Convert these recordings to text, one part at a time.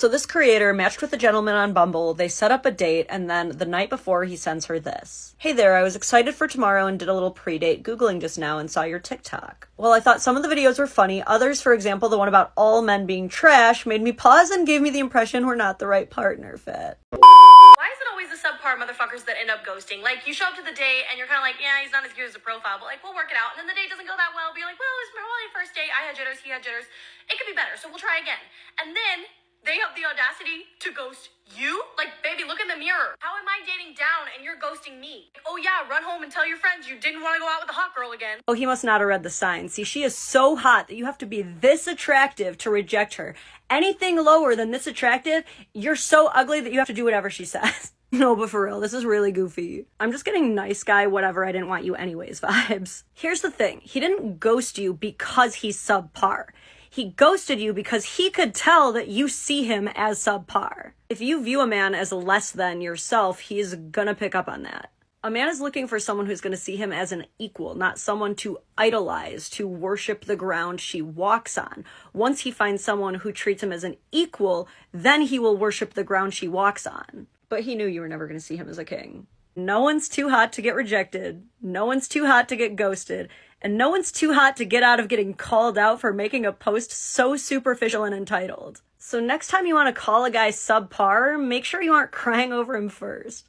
So this creator matched with a gentleman on Bumble, they set up a date, and then the night before he sends her this. Hey there, I was excited for tomorrow and did a little pre-date Googling just now and saw your TikTok. Well, I thought some of the videos were funny, others, for example, the one about all men being trash, made me pause and gave me the impression we're not the right partner fit. Why is it always the subpar motherfuckers that end up ghosting? Like, you show up to the date and you're kind of like, yeah, he's not as good as a profile, but like, we'll work it out. And then the date doesn't go that well, but you're like, well, it was probably the first date. I had jitters, he had jitters. It could be better, so we'll try again. And then they have the audacity to ghost you? Like, baby, look in the mirror. How am I dating down and you're ghosting me? Oh yeah, run home and tell your friends you didn't want to go out with the hot girl again. Oh, he must not have read the signs. See, she is so hot that you have to be this attractive to reject her. Anything lower than this attractive, you're so ugly that you have to do whatever she says. No, but for real, this is really goofy. I'm just getting nice guy, whatever, I didn't want you anyways vibes. Here's the thing. He didn't ghost you because he's subpar. He ghosted you because he could tell that you see him as subpar. If you view a man as less than yourself, he's gonna pick up on that. A man is looking for someone who's gonna see him as an equal, not someone to idolize, to worship the ground she walks on. Once he finds someone who treats him as an equal, then he will worship the ground she walks on. But he knew you were never gonna see him as a king. No one's too hot to get rejected. No one's too hot to get ghosted. And no one's too hot to get out of getting called out for making a post so superficial and entitled. So next time you want to call a guy subpar, make sure you aren't crying over him first.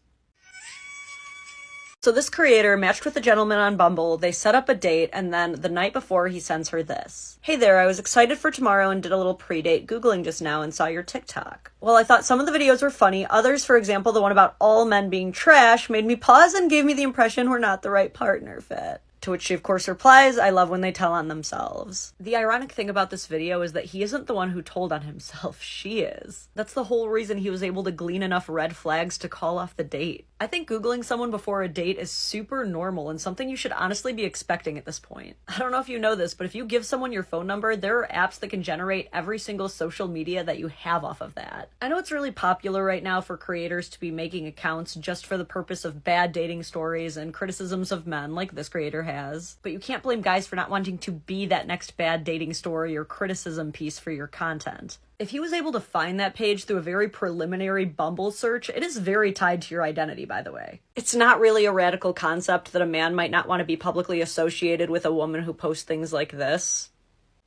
So this creator matched with a gentleman on Bumble, they set up a date, and then the night before he sends her this. Hey there, I was excited for tomorrow and did a little pre-date Googling just now and saw your TikTok. Well, I thought some of the videos were funny, others, for example, the one about all men being trash, made me pause and gave me the impression we're not the right partner fit. To which she, of course, replies, I love when they tell on themselves. The ironic thing about this video is that he isn't the one who told on himself, she is. That's the whole reason he was able to glean enough red flags to call off the date. I think Googling someone before a date is super normal and something you should honestly be expecting at this point. I don't know if you know this, but if you give someone your phone number, there are apps that can generate every single social media that you have off of that. I know it's really popular right now for creators to be making accounts just for the purpose of bad dating stories and criticisms of men, like this creator has. But you can't blame guys for not wanting to be that next bad dating story or criticism piece for your content. If he was able to find that page through a very preliminary Bumble search, it is very tied to your identity, by the way. It's not really a radical concept that a man might not want to be publicly associated with a woman who posts things like this.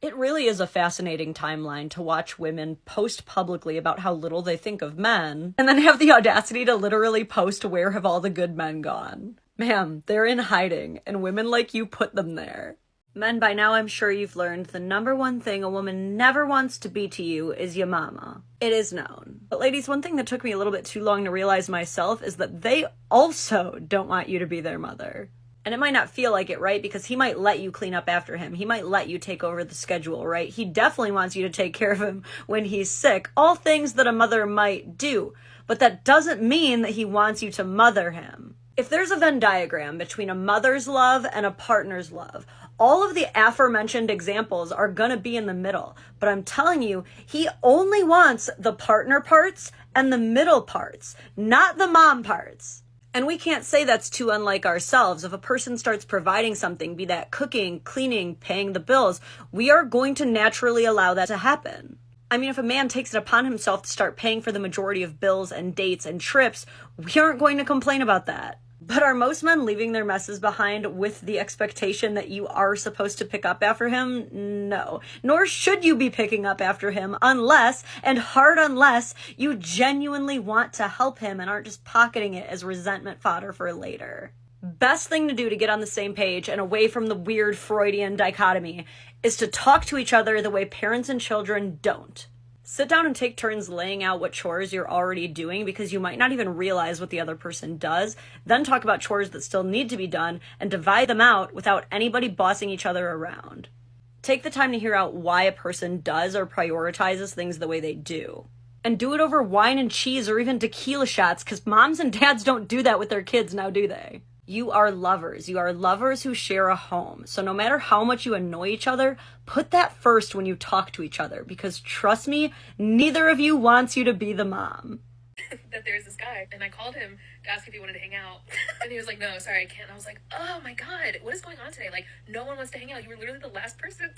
It really is a fascinating timeline to watch women post publicly about how little they think of men, and then have the audacity to literally post where have all the good men gone. Ma'am, they're in hiding, and women like you put them there. Men, by now I'm sure you've learned the number one thing a woman never wants to be to you is your mama. It is known. But ladies, one thing that took me a little bit too long to realize myself is that they also don't want you to be their mother. And it might not feel like it, right? Because he might let you clean up after him. He might let you take over the schedule, right? He definitely wants you to take care of him when he's sick. All things that a mother might do. But that doesn't mean that he wants you to mother him. If there's a Venn diagram between a mother's love and a partner's love, all of the aforementioned examples are gonna be in the middle. But I'm telling you, he only wants the partner parts and the middle parts, not the mom parts. And we can't say that's too unlike ourselves. If a person starts providing something, be that cooking, cleaning, paying the bills, we are going to naturally allow that to happen. I mean, if a man takes it upon himself to start paying for the majority of bills and dates and trips, we aren't going to complain about that. But are most men leaving their messes behind with the expectation that you are supposed to pick up after him? No. Nor should you be picking up after him unless, and hard unless, you genuinely want to help him and aren't just pocketing it as resentment fodder for later. Best thing to do to get on the same page and away from the weird Freudian dichotomy is to talk to each other the way parents and children don't. Sit down and take turns laying out what chores you're already doing because you might not even realize what the other person does. Then talk about chores that still need to be done and divide them out without anybody bossing each other around. Take the time to hear out why a person does or prioritizes things the way they do. And do it over wine and cheese or even tequila shots because moms and dads don't do that with their kids now, do they? You are lovers. You are lovers who share a home. So no matter how much you annoy each other, put that first when you talk to each other. Because trust me, neither of you wants you to be the mom. That there's this guy, and I called him to ask if he wanted to hang out. And he was like, no, sorry, I can't. And I was like, oh my God, what is going on today? Like, no one wants to hang out. You were literally the last person.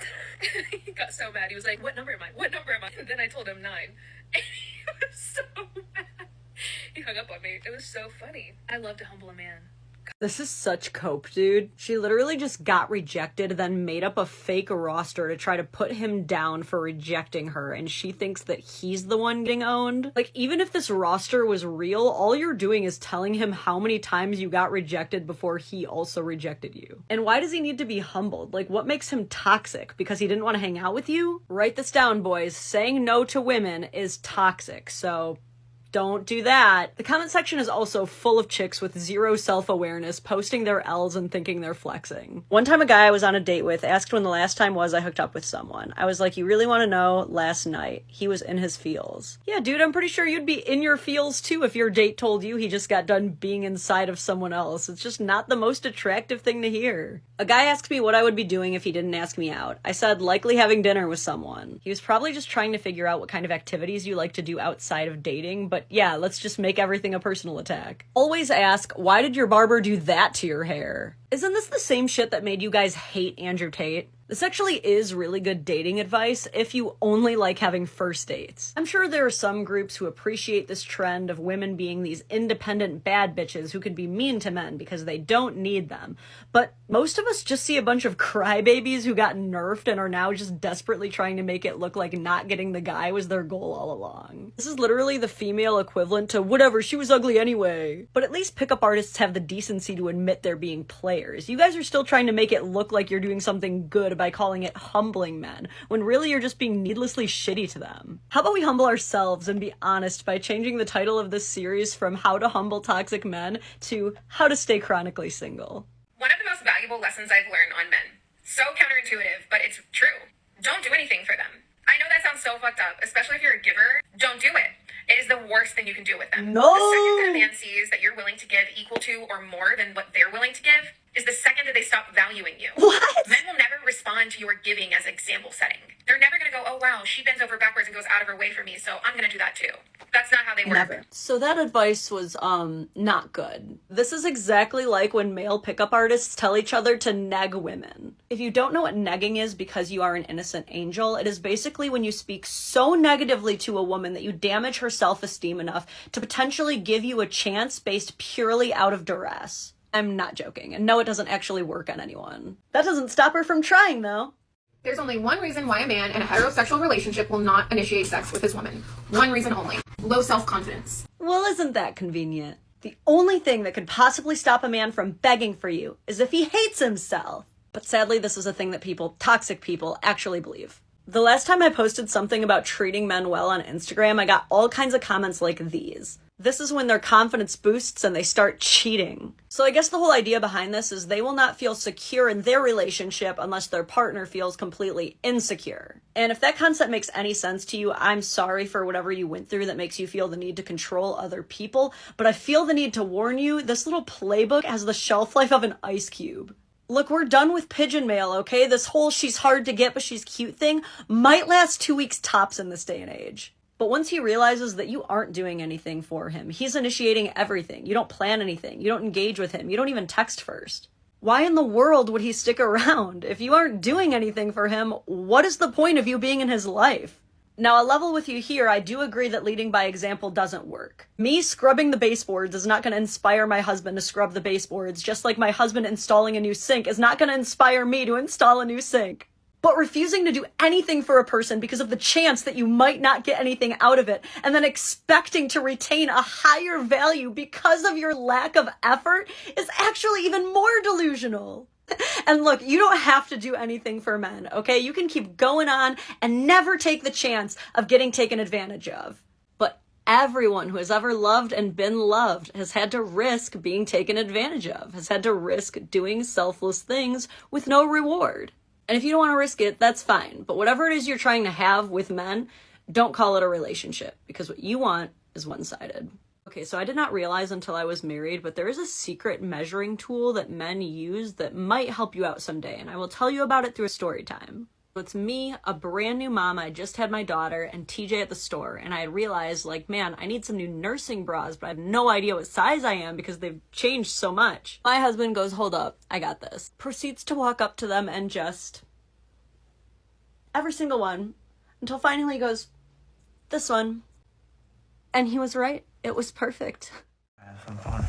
He got so mad. He was like, what number am I? What number am I? And then I told him 9. hung up on me. It was so funny. I love to humble a man. This is such cope, dude. She literally just got rejected, then made up a fake roster to try to put him down for rejecting her, and she thinks that he's the one getting owned. Like, even if this roster was real, all you're doing is telling him how many times you got rejected before he also rejected you. And why does he need to be humbled? Like, what makes him toxic? Because he didn't want to hang out with you? Write this down, boys. Saying no to women is toxic, so don't do that. The comment section is also full of chicks with zero self-awareness, posting their L's and thinking they're flexing. One time a guy I was on a date with asked when the last time was I hooked up with someone. I was like, you really want to know? Last night. He was in his feels. Yeah, dude, I'm pretty sure you'd be in your feels too if your date told you he just got done being inside of someone else. It's just not the most attractive thing to hear. A guy asked me what I would be doing if he didn't ask me out. I said, likely having dinner with someone. He was probably just trying to figure out what kind of activities you like to do outside of dating, but yeah, let's just make everything a personal attack. Always ask, why did your barber do that to your hair? Isn't this the same shit that made you guys hate Andrew Tate? This actually is really good dating advice if you only like having first dates. I'm sure there are some groups who appreciate this trend of women being these independent bad bitches who can be mean to men because they don't need them. But most of us just see a bunch of crybabies who got nerfed and are now just desperately trying to make it look like not getting the guy was their goal all along. This is literally the female equivalent to whatever, she was ugly anyway. But at least pickup artists have the decency to admit they're being players. You guys are still trying to make it look like you're doing something good by calling it humbling men, when really you're just being needlessly shitty to them. How about we humble ourselves and be honest by changing the title of this series from How to Humble Toxic Men to How to Stay Chronically Single. One of the most valuable lessons I've learned on men. So counterintuitive, but it's true. Don't do anything for them. I know that sounds so fucked up, especially if you're a giver. Don't do it. It is the worst thing you can do with them. No! The second that a man sees that you're willing to give equal to or more than what they're willing to give is the second that they stop valuing you. What? Men will never respond to your giving as example setting. They're never going to go, oh wow, she bends over backwards and goes out of her way for me, so I'm going to do that too. That's not how they work. Never. So that advice was, not good. This is exactly like when male pickup artists tell each other to neg women. If you don't know what negging is because you are an innocent angel, it is basically when you speak so negatively to a woman that you damage her self-esteem enough to potentially give you a chance based purely out of duress. I'm not joking, and no, it doesn't actually work on anyone. That doesn't stop her from trying, though. There's only one reason why a man in a heterosexual relationship will not initiate sex with his woman. One reason only. Low self-confidence. Well, isn't that convenient? The only thing that could possibly stop a man from begging for you is if he hates himself. But sadly, this is a thing that toxic people, actually believe. The last time I posted something about treating men well on Instagram, I got all kinds of comments like these. This is when their confidence boosts and they start cheating. So I guess the whole idea behind this is they will not feel secure in their relationship unless their partner feels completely insecure. And if that concept makes any sense to you, I'm sorry for whatever you went through that makes you feel the need to control other people, but I feel the need to warn you, this little playbook has the shelf life of an ice cube. Look, we're done with pigeon mail, okay? This whole she's hard to get but she's cute thing might last 2 weeks tops in this day and age. But once he realizes that you aren't doing anything for him, he's initiating everything. You don't plan anything. You don't engage with him. You don't even text first. Why in the world would he stick around? If you aren't doing anything for him, what is the point of you being in his life? Now, I'll level with you here. I do agree that leading by example doesn't work. Me scrubbing the baseboards is not going to inspire my husband to scrub the baseboards, just like my husband installing a new sink is not going to inspire me to install a new sink. But refusing to do anything for a person because of the chance that you might not get anything out of it, and then expecting to retain a higher value because of your lack of effort is actually even more delusional. And look, you don't have to do anything for men, okay? You can keep going on and never take the chance of getting taken advantage of. But everyone who has ever loved and been loved has had to risk being taken advantage of, has had to risk doing selfless things with no reward. And if you don't want to risk it, that's fine. But whatever it is you're trying to have with men, don't call it a relationship, because what you want is one-sided. Okay, so I did not realize until I was married, but there is a secret measuring tool that men use that might help you out someday, and I will tell you about it through a story time. So it's me, a brand new mom, I just had my daughter, and TJ at the store, and I realized, like, man, I need some new nursing bras, but I have no idea what size I am because they've changed so much. My husband goes, hold up, I got this. Proceeds to walk up to them and just... every single one, until finally he goes, this one. And he was right. It was perfect. Have some fun.